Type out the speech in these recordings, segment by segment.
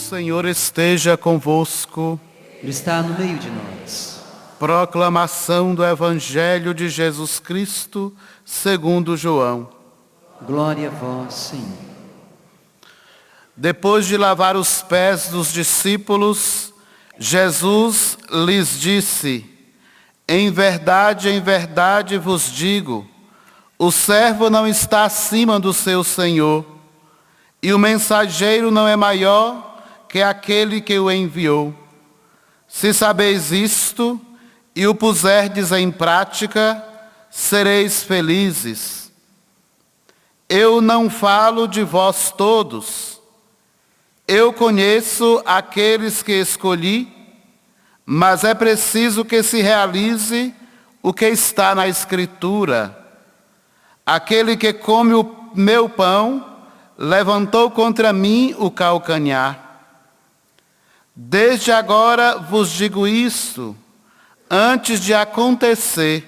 Senhor esteja convosco. Ele está no meio de nós. Proclamação do Evangelho de Jesus Cristo, segundo João. Glória a vós, Senhor. Depois de lavar os pés dos discípulos, Jesus lhes disse: em verdade vos digo, o servo não está acima do seu senhor, e o mensageiro não é maior que aquele que o enviou. Se sabeis isto e o puserdes em prática, sereis felizes. Eu não falo de vós todos. Eu conheço aqueles que escolhi, mas é preciso que se realize o que está na Escritura. Aquele que come o meu pão levantou contra mim o calcanhar. Desde agora vos digo isto, antes de acontecer,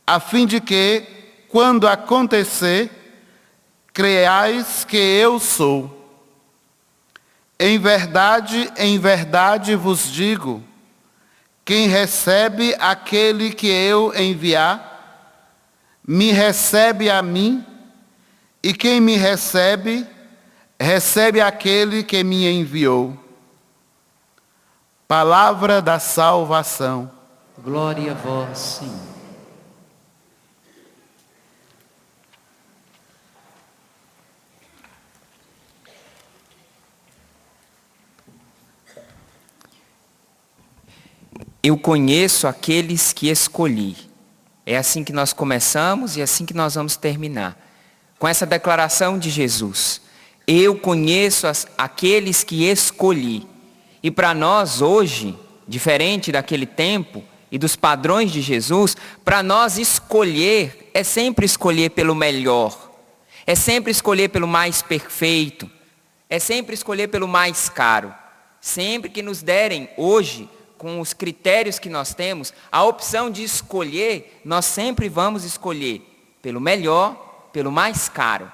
a fim de que, quando acontecer, creiais que eu sou. Em verdade vos digo, quem recebe aquele que eu enviar, me recebe a mim, e quem me recebe, recebe aquele que me enviou. Palavra da salvação. Glória a vós, Senhor. Eu conheço aqueles que escolhi. É assim que nós começamos e é assim que nós vamos terminar. Com essa declaração de Jesus. Eu conheço aqueles que escolhi. E para nós hoje, diferente daquele tempo e dos padrões de Jesus, para nós escolher é sempre escolher pelo melhor. É sempre escolher pelo mais perfeito. É sempre escolher pelo mais caro. Sempre que nos derem hoje, com os critérios que nós temos, a opção de escolher, nós sempre vamos escolher pelo melhor, pelo mais caro.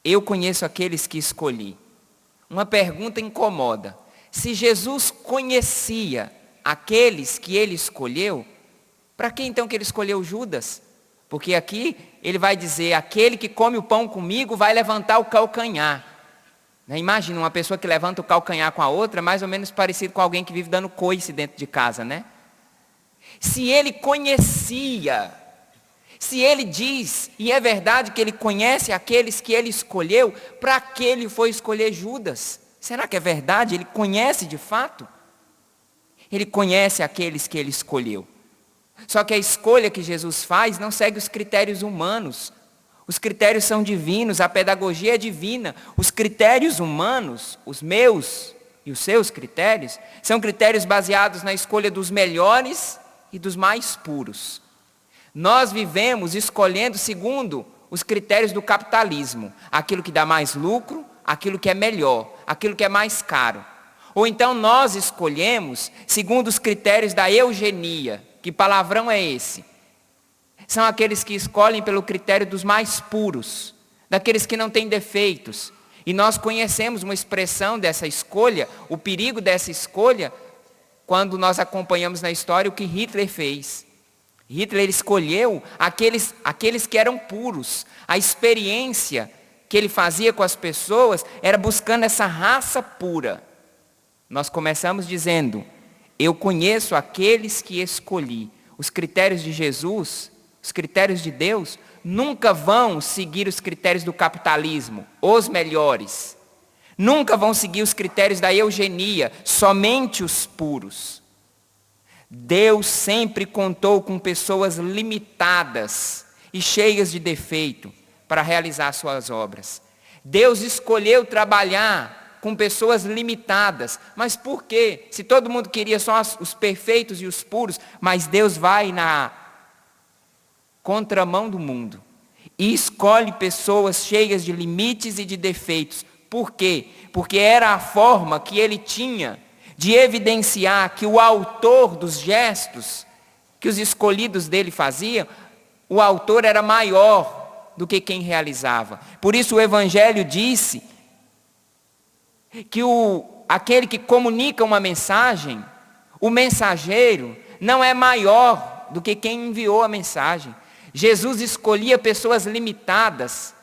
Eu conheço aqueles que escolhi. Uma pergunta incomoda. Se Jesus conhecia aqueles que ele escolheu, para que então que ele escolheu Judas? Porque aqui ele vai dizer, aquele que come o pão comigo vai levantar o calcanhar. Imagina uma pessoa que levanta o calcanhar com a outra, mais ou menos parecido com alguém que vive dando coice dentro de casa, né? Se ele conhecia, se ele diz, e é verdade que ele conhece aqueles que ele escolheu, para que ele foi escolher Judas? Será que é verdade? Ele conhece de fato? Ele conhece aqueles que ele escolheu. Só que a escolha que Jesus faz não segue os critérios humanos. Os critérios são divinos, a pedagogia é divina. Os critérios humanos, os meus e os seus critérios, são critérios baseados na escolha dos melhores e dos mais puros. Nós vivemos escolhendo segundo os critérios do capitalismo. Aquilo que dá mais lucro, aquilo que é melhor, aquilo que é mais caro. Ou então nós escolhemos segundo os critérios da eugenia. Que palavrão é esse? São aqueles que escolhem pelo critério dos mais puros, daqueles que não têm defeitos. E nós conhecemos uma expressão dessa escolha, o perigo dessa escolha, quando nós acompanhamos na história o que Hitler fez. Hitler escolheu aqueles que eram puros. A experiência que ele fazia com as pessoas era buscando essa raça pura. Nós começamos dizendo, eu conheço aqueles que escolhi. Os critérios de Jesus, os critérios de Deus, nunca vão seguir os critérios do capitalismo, os melhores. Nunca vão seguir os critérios da eugenia, somente os puros. Deus sempre contou com pessoas limitadas e cheias de defeito para realizar suas obras. Deus escolheu trabalhar com pessoas limitadas. Mas por quê? Se todo mundo queria só os perfeitos e os puros, mas Deus vai na contramão do mundo e escolhe pessoas cheias de limites e de defeitos. Por quê? Porque era a forma que ele tinha de evidenciar que o autor dos gestos que os escolhidos dele faziam, o autor era maior do que quem realizava. Por isso o Evangelho disse que aquele que comunica uma mensagem, o mensageiro, não é maior do que quem enviou a mensagem. Jesus escolhia pessoas limitadas,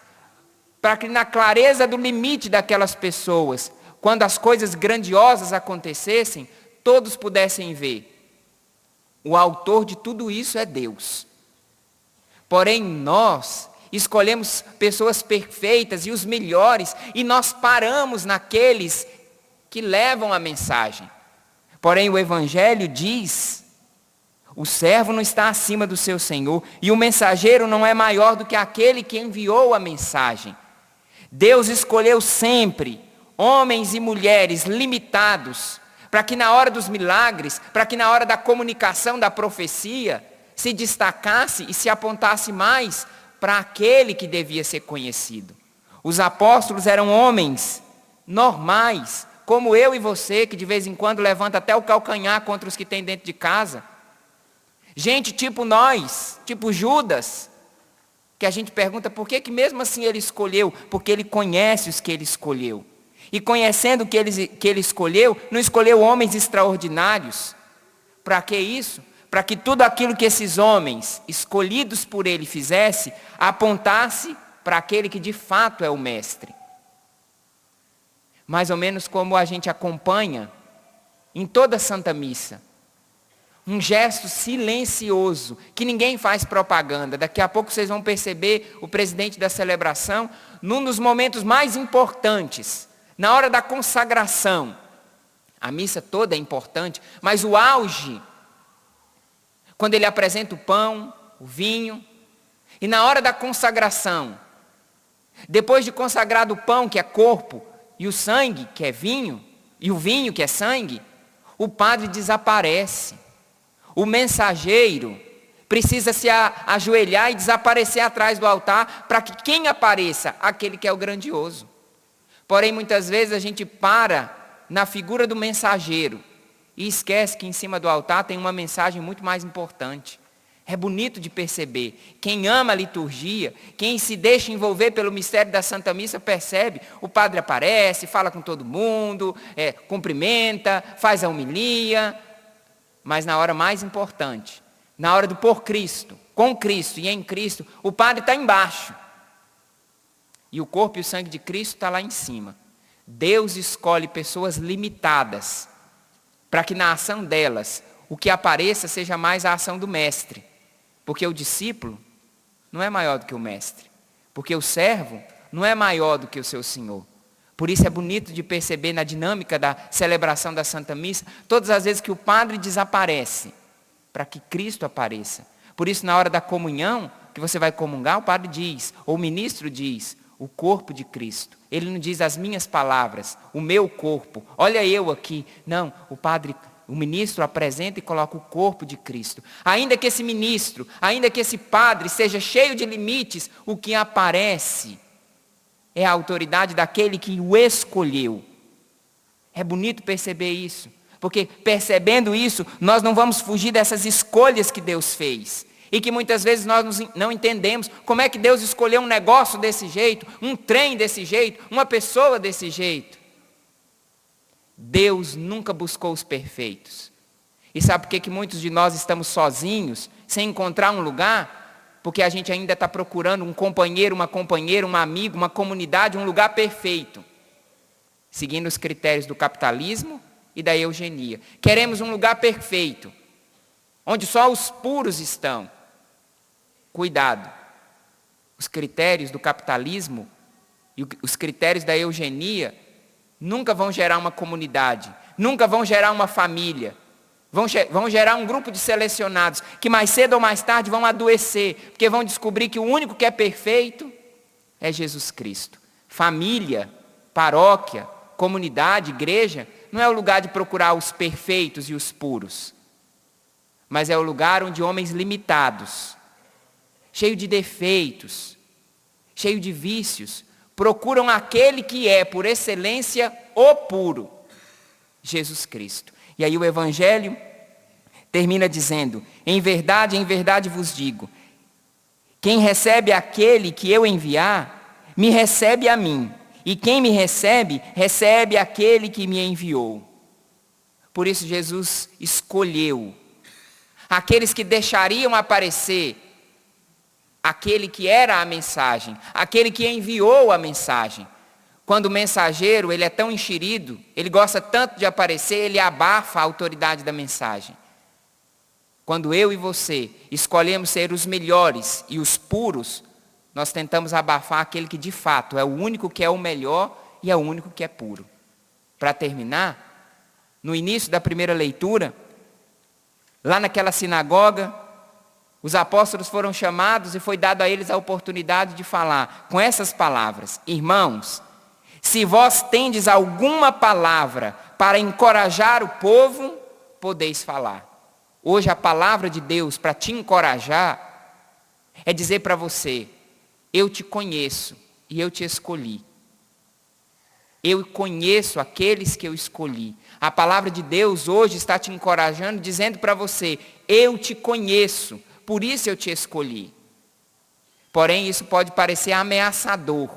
para que na clareza do limite daquelas pessoas, quando as coisas grandiosas acontecessem, todos pudessem ver. O autor de tudo isso é Deus. Porém, nós escolhemos pessoas perfeitas e os melhores, e nós paramos naqueles que levam a mensagem. Porém, o Evangelho diz: o servo não está acima do seu senhor, e o mensageiro não é maior do que aquele que enviou a mensagem. Deus escolheu sempre homens e mulheres limitados, para que na hora dos milagres, para que na hora da comunicação da profecia, se destacasse e se apontasse mais para aquele que devia ser conhecido. Os apóstolos eram homens normais, como eu e você, que de vez em quando levanta até o calcanhar contra os que tem dentro de casa. Gente tipo nós, tipo Judas, que a gente pergunta por que mesmo assim ele escolheu, porque ele conhece os que ele escolheu. E conhecendo o que ele escolheu, não escolheu homens extraordinários. Para que isso? Para que tudo aquilo que esses homens, escolhidos por ele, fizesse, apontasse para aquele que de fato é o mestre. Mais ou menos como a gente acompanha em toda a Santa Missa. Um gesto silencioso, que ninguém faz propaganda. Daqui a pouco vocês vão perceber o presidente da celebração, num dos momentos mais importantes, na hora da consagração. A missa toda é importante, mas o auge, quando ele apresenta o pão, o vinho, e na hora da consagração, depois de consagrado o pão, que é corpo, e o sangue, que é vinho, e o vinho, que é sangue, o padre desaparece. O mensageiro precisa se ajoelhar e desaparecer atrás do altar, para que quem apareça? Aquele que é o grandioso. Porém, muitas vezes a gente para na figura do mensageiro e esquece que em cima do altar tem uma mensagem muito mais importante. É bonito de perceber. Quem ama a liturgia, quem se deixa envolver pelo mistério da Santa Missa, percebe. O padre aparece, fala com todo mundo, cumprimenta, faz a homilia. Mas na hora mais importante, na hora do por Cristo, com Cristo e em Cristo, o padre está embaixo. E o corpo e o sangue de Cristo está lá em cima. Deus escolhe pessoas limitadas, para que na ação delas, o que apareça seja mais a ação do mestre. Porque o discípulo não é maior do que o mestre. Porque o servo não é maior do que o seu senhor. Por isso é bonito de perceber na dinâmica da celebração da Santa Missa, todas as vezes que o padre desaparece, para que Cristo apareça. Por isso, na hora da comunhão, que você vai comungar, o padre diz, ou o ministro diz, o corpo de Cristo. Ele não diz as minhas palavras, o meu corpo, olha eu aqui. Não, o ministro apresenta e coloca o corpo de Cristo. Ainda que esse ministro, ainda que esse padre seja cheio de limites, o que aparece é a autoridade daquele que o escolheu. É bonito perceber isso, porque percebendo isso, nós não vamos fugir dessas escolhas que Deus fez. E que muitas vezes nós não entendemos como é que Deus escolheu um negócio desse jeito, um trem desse jeito, uma pessoa desse jeito. Deus nunca buscou os perfeitos. E sabe por que muitos de nós estamos sozinhos, sem encontrar um lugar? Porque a gente ainda está procurando um companheiro, uma companheira, um amigo, uma comunidade, um lugar perfeito. Seguindo os critérios do capitalismo e da eugenia. Queremos um lugar perfeito, onde só os puros estão. Cuidado. Os critérios do capitalismo e os critérios da eugenia nunca vão gerar uma comunidade, nunca vão gerar uma família. Vão gerar um grupo de selecionados que mais cedo ou mais tarde vão adoecer, porque vão descobrir que o único que é perfeito é Jesus Cristo. Família, paróquia, comunidade, igreja, não é o lugar de procurar os perfeitos e os puros, mas é o lugar onde homens limitados, cheios de defeitos, cheios de vícios, procuram aquele que é, por excelência, o puro, Jesus Cristo. E aí o Evangelho termina dizendo, em verdade vos digo, quem recebe aquele que eu enviar, me recebe a mim, E quem me recebe, recebe aquele que me enviou. Por isso Jesus escolheu aqueles que deixariam aparecer aquele que era a mensagem, aquele que enviou a mensagem. Quando o mensageiro, ele é tão enxerido, ele gosta tanto de aparecer, ele abafa a autoridade da mensagem. Quando eu e você escolhemos ser os melhores e os puros, nós tentamos abafar aquele que de fato é o único que é o melhor e é o único que é puro. Para terminar, no início da primeira leitura, lá naquela sinagoga, os apóstolos foram chamados e foi dado a eles a oportunidade de falar com essas palavras: irmãos, se vós tendes alguma palavra para encorajar o povo, podeis falar. Hoje a palavra de Deus para te encorajar é dizer para você: eu te conheço e eu te escolhi. Eu conheço aqueles que eu escolhi. A palavra de Deus hoje está te encorajando, dizendo para você: eu te conheço, por isso eu te escolhi. Porém, isso pode parecer ameaçador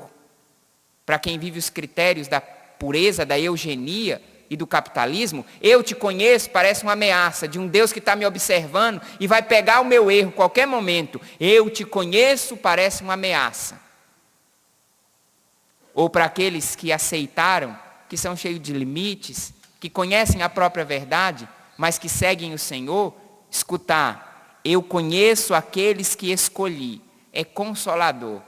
para quem vive os critérios da pureza, da eugenia e do capitalismo. Eu te conheço parece uma ameaça de um Deus que está me observando e vai pegar o meu erro a qualquer momento. Eu te conheço parece uma ameaça. Ou para aqueles que aceitaram, que são cheios de limites, que conhecem a própria verdade, mas que seguem o Senhor, escutar: eu conheço aqueles que escolhi, é consolador.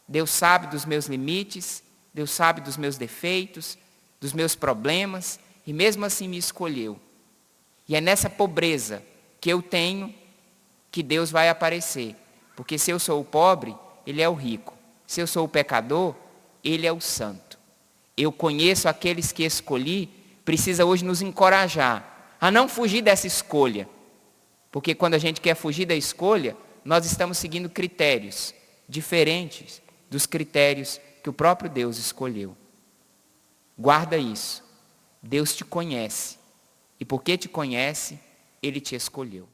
Deus sabe dos meus limites, Deus sabe dos meus defeitos, dos meus problemas, e mesmo assim me escolheu. E é nessa pobreza que eu tenho que Deus vai aparecer. Porque se eu sou o pobre, Ele é o rico. Se eu sou o pecador, Ele é o santo. Eu conheço aqueles que escolhi, precisa hoje nos encorajar a não fugir dessa escolha. Porque quando a gente quer fugir da escolha, nós estamos seguindo critérios diferentes dos critérios que o próprio Deus escolheu. Guarda isso. Deus te conhece. E porque te conhece, Ele te escolheu.